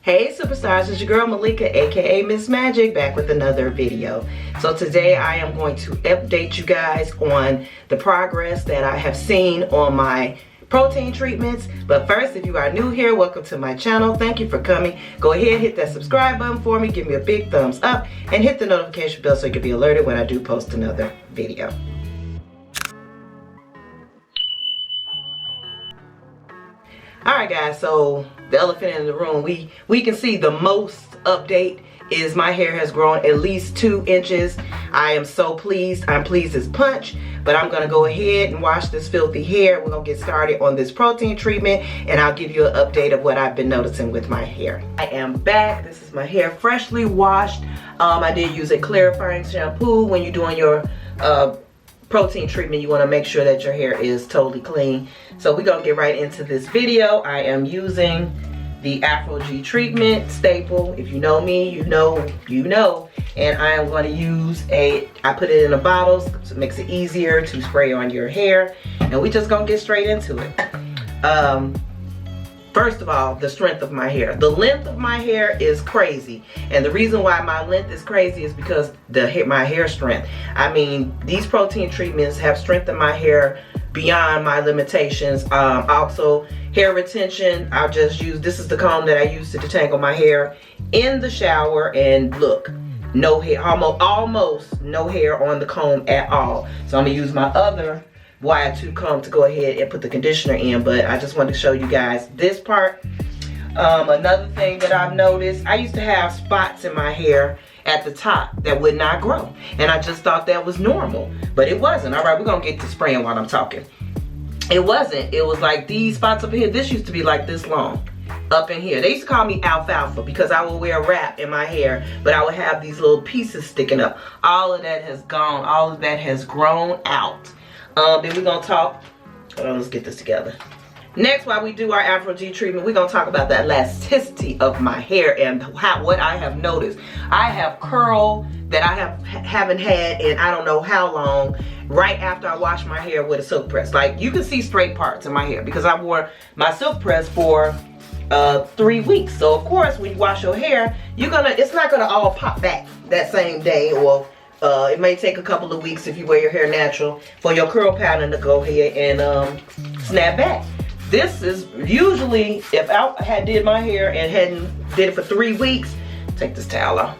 Hey superstars, it's your girl Malika, aka Miss Magic, back with another video. So today I am going to update you guys on the progress that I have seen on my protein treatments. But first, if you are new here, welcome to my channel. Thank you for coming. Go ahead, hit that subscribe button for me, give me a big thumbs up, and hit the notification bell so you can be alerted when I do post another video. Alright guys, so the elephant in the room, we can see the most update is my hair has grown at least 2 inches. I am so pleased. I'm pleased as punch, but I'm going to go ahead and wash this filthy hair. We're going to get started on this protein treatment, and I'll give you an update of what I've been noticing with my hair. I am back. This is my hair freshly washed. I did use a clarifying shampoo. When you're doing your protein treatment, you want to make sure that your hair is totally clean. So we're going to get right into this video. I am using the Aphogee treatment staple. If you know me, you know. And I am going to use I put it in a bottle so it makes it easier to spray on your hair. And we just going to get straight into it. First of all, the strength of my hair. The length of my hair is crazy. And the reason why my length is crazy is because my hair strength. I mean, these protein treatments have strengthened my hair beyond my limitations. Also, hair retention. I'll just use, this is the comb that I use to detangle my hair in the shower, and look, no hair, almost no hair on the comb at all. So I'm gonna use my other wire tooth comb to go ahead and put the conditioner in, but I just wanted to show you guys this part. Another thing that I've noticed, I used to have spots in my hair at the top that would not grow, and I just thought that was normal, but it wasn't. All right, we're gonna get to spraying while I'm talking. It wasn't. It was like these spots up here. This used to be like this long up in here. They used to call me alfalfa because I would wear wrap in my hair, but I would have these little pieces sticking up. All of that has gone. All of that has grown out. Then we're gonna talk, hold on, let's get this together. Next, while we do our Aphogee treatment, we're gonna talk about the elasticity of my hair and what I have noticed. I have curl that I haven't had in I don't know how long, right after I wash my hair with a silk press. Like, you can see straight parts in my hair because I wore my silk press for 3 weeks. So of course, when you wash your hair, it's not gonna all pop back that same day, or it may take a couple of weeks if you wear your hair natural for your curl pattern to go ahead and snap back. This is usually, if I had did my hair and hadn't did it for 3 weeks, take this towel off,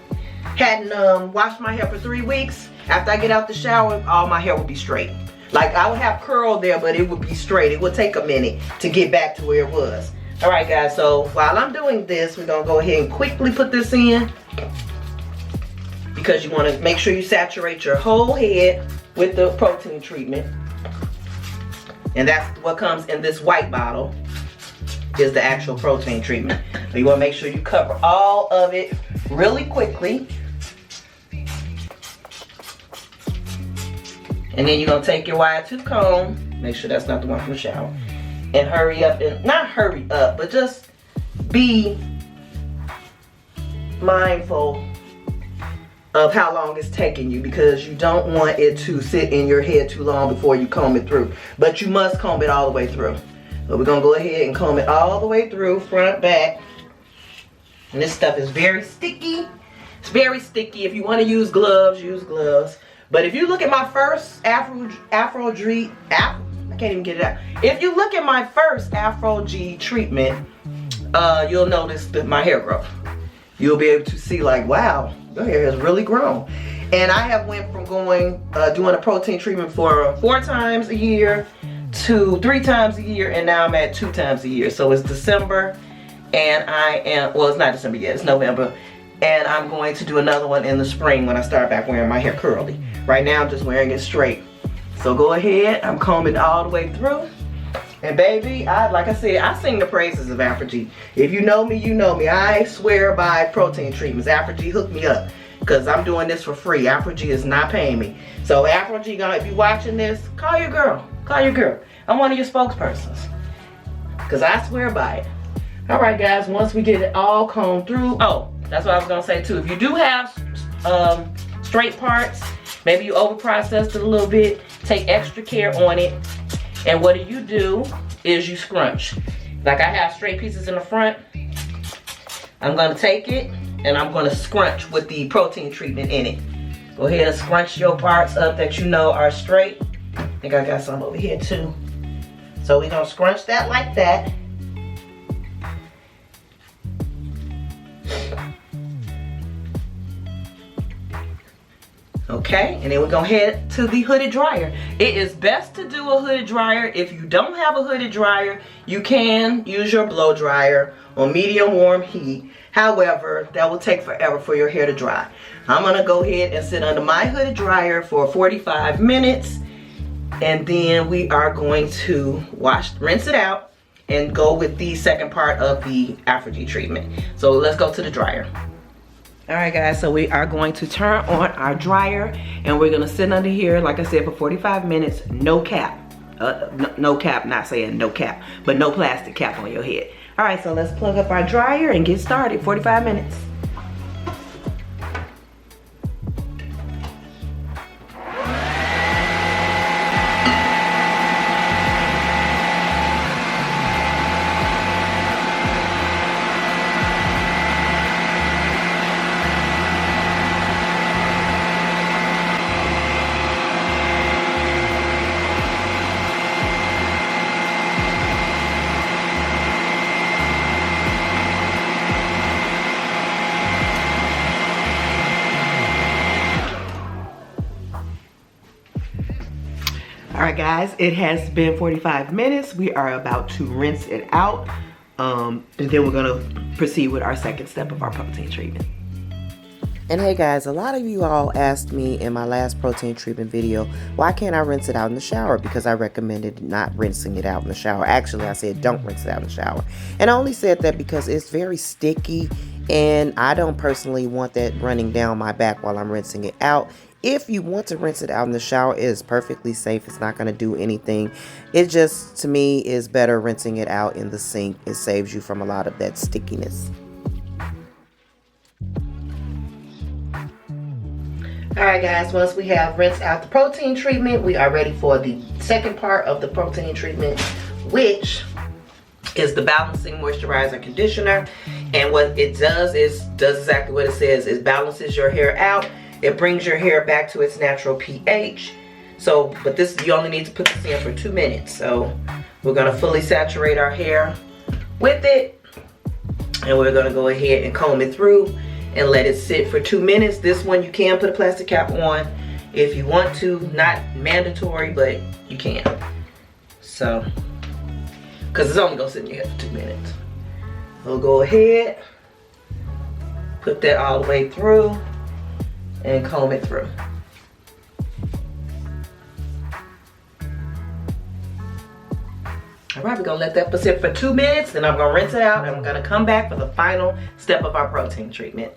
hadn't washed my hair for 3 weeks, after I get out the shower, all my hair would be straight. Like, I would have curl there, but it would be straight. It would take a minute to get back to where it was. All right, guys, so while I'm doing this, we're gonna go ahead and quickly put this in, because you want to make sure you saturate your whole head with the protein treatment. And that's what comes in this white bottle, is the actual protein treatment. So you want to make sure you cover all of it really quickly. And then you're going to take your wire tooth comb, make sure that's not the one from the shower, and hurry up, and not hurry up, but just be mindful of how long it's taking you, because you don't want it to sit in your head too long before you comb it through. But you must comb it all the way through. So we're gonna go ahead and comb it all the way through, front, back. And this stuff is very sticky. It's very sticky. If you want to use gloves, use gloves. But if you look at my first Aphogee, I can't even get it out. If you look at my first Aphogee treatment, you'll notice that my hair growth. You'll be able to see, like, wow, your hair has really grown. And I have went from doing a protein treatment for 4 times a year to 3 times a year, and now I'm at 2 times a year. So it's December, and well, it's not December yet, it's November, and I'm going to do another one in the spring when I start back wearing my hair curly. Right now I'm just wearing it straight. So go ahead, I'm combing all the way through. And baby, like I said, I sing the praises of Aphogee. If you know me, you know me. I swear by protein treatments. Aphogee hooked me up, because I'm doing this for free. Aphogee is not paying me. So Aphogee, if you're watching this, call your girl. Call your girl. I'm one of your spokespersons, because I swear by it. All right, guys, once we get it all combed through. Oh, that's what I was going to say, too. If you do have straight parts, maybe you over-processed it a little bit, take extra care on it. And what you do is you scrunch. Like, I have straight pieces in the front. I'm gonna take it and I'm gonna scrunch with the protein treatment in it. Go ahead and scrunch your parts up that you know are straight. I think I got some over here too. So we're gonna scrunch that like that. Okay, and then we're gonna head to the hooded dryer. It is best to do a hooded dryer. If you don't have a hooded dryer, you can use your blow dryer on medium warm heat. However, that will take forever for your hair to dry. I'm gonna go ahead and sit under my hooded dryer for 45 minutes, and then we are going to rinse it out, and go with the second part of the Aphogee treatment. So let's go to the dryer. All right guys, so we are going to turn on our dryer and we're gonna sit under here, like I said, for 45 minutes, no cap. No cap, not saying no cap, but no plastic cap on your head. All right, so let's plug up our dryer and get started, 45 minutes. All right guys, it has been 45 minutes. We are about to rinse it out. And then we're gonna proceed with our second step of our protein treatment. And hey guys, a lot of you all asked me in my last protein treatment video, why can't I rinse it out in the shower? Because I recommended not rinsing it out in the shower. Actually, I said don't rinse it out in the shower. And I only said that because it's very sticky and I don't personally want that running down my back while I'm rinsing it out. If you want to rinse it out in the shower, it is perfectly safe. It's not going to do anything. It just, to me, is better rinsing it out in the sink. It saves you from a lot of that stickiness. Alright guys, once we have rinsed out the protein treatment, we are ready for the second part of the protein treatment, which is the balancing moisturizer conditioner. And what it does exactly what it says. It balances your hair out. It brings your hair back to its natural pH. So, but this, you only need to put this in for 2 minutes. So we're gonna fully saturate our hair with it. And we're gonna go ahead and comb it through and let it sit for 2 minutes. This one you can put a plastic cap on if you want to. Not mandatory, but you can. So, because it's only gonna sit in your head for 2 minutes. We'll go ahead, put that all the way through, and comb it through. All right, we're gonna let that sit for 2 minutes, then I'm gonna rinse it out, and I'm gonna come back for the final step of our protein treatment.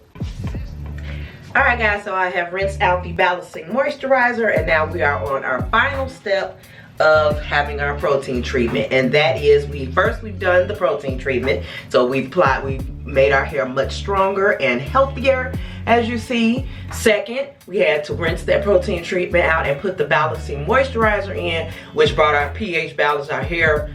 All right guys, so I have rinsed out the balancing moisturizer, and now we are on our final step of having our protein treatment, and that is we've done the protein treatment. So we've made our hair much stronger and healthier, as you see. Second, we had to rinse that protein treatment out and put the balancing moisturizer in, which brought our pH balance, our hair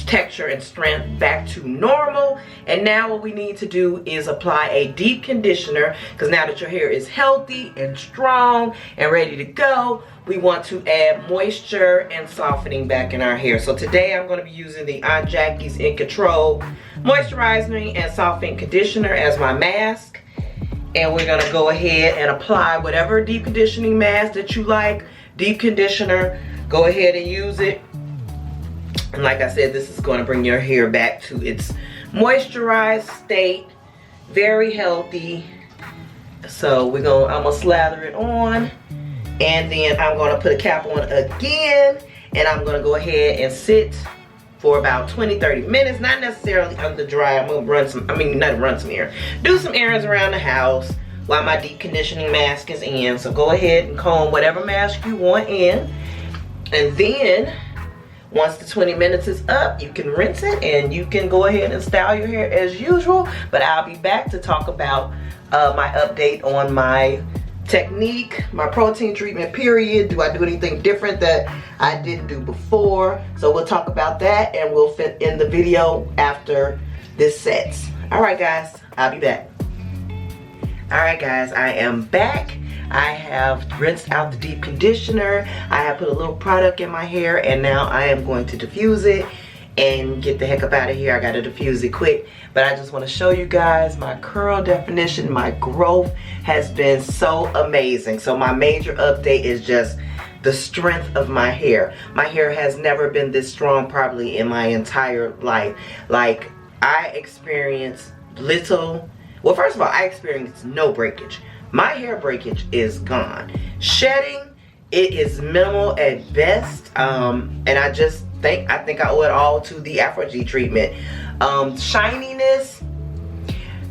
texture and strength back to normal. And now what we need to do is apply a deep conditioner, because now that your hair is healthy and strong and ready to go, we want to add moisture and softening back in our hair. So today I'm going to be using the Aunt Jackie's In Control Moisturizing and Softening Conditioner as my mask. And we're going to go ahead and apply whatever deep conditioning mask that you like. Deep conditioner, go ahead and use it. And like I said, this is going to bring your hair back to its moisturized state. Very healthy. So I'm gonna slather it on, and then I'm gonna put a cap on again, and I'm gonna go ahead and sit for about 20-30 minutes. Not necessarily under dry. I'm gonna do some errands around the house while my deep conditioning mask is in. So go ahead and comb whatever mask you want in, and then once the 20 minutes is up, you can rinse it and you can go ahead and style your hair as usual. But I'll be back to talk about my update on my technique, my protein treatment period. Do I do anything different that I didn't do before? So we'll talk about that, and we'll fit in the video after this sets. All Alright guys, I'll be back. Alright guys, I am back. I have rinsed out the deep conditioner. I have put a little product in my hair, and now I am going to diffuse it and get the heck up out of here. I gotta diffuse it quick, but I just want to show you guys my curl definition. My growth has been so amazing. So my major update is just the strength of my hair. My hair has never been this strong probably in my entire life. Like, I experienced little, well, first of all, I experienced no breakage. My hair breakage is gone. Shedding, it is minimal at best, and I think I owe it all to the Aphogee treatment. Shininess,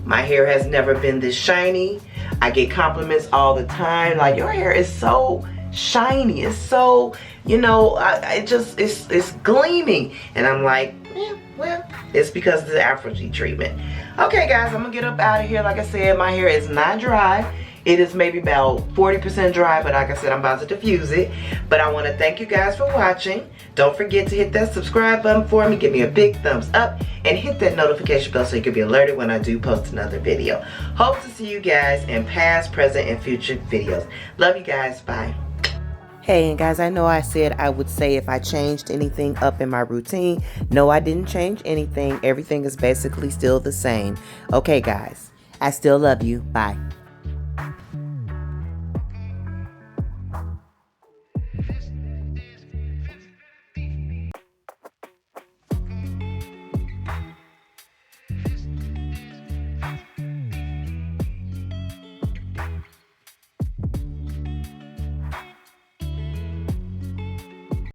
my hair has never been this shiny. I get compliments all the time, like, your hair is so shiny, it's so, you know, it's gleaming, and I'm like, yeah, well, it's because of the Aphogee treatment. Okay guys, I'm gonna get up out of here. Like I said, my hair is not dry. It is maybe about 40% dry, but like I said, I'm about to diffuse it. But I want to thank you guys for watching. Don't forget to hit that subscribe button for me. Give me a big thumbs up and hit that notification bell so you can be alerted when I do post another video. Hope to see you guys in past, present, and future videos. Love you guys. Bye. Hey, and guys, I know I said I would say if I changed anything up in my routine. No, I didn't change anything. Everything is basically still the same. Okay, guys, I still love you. Bye.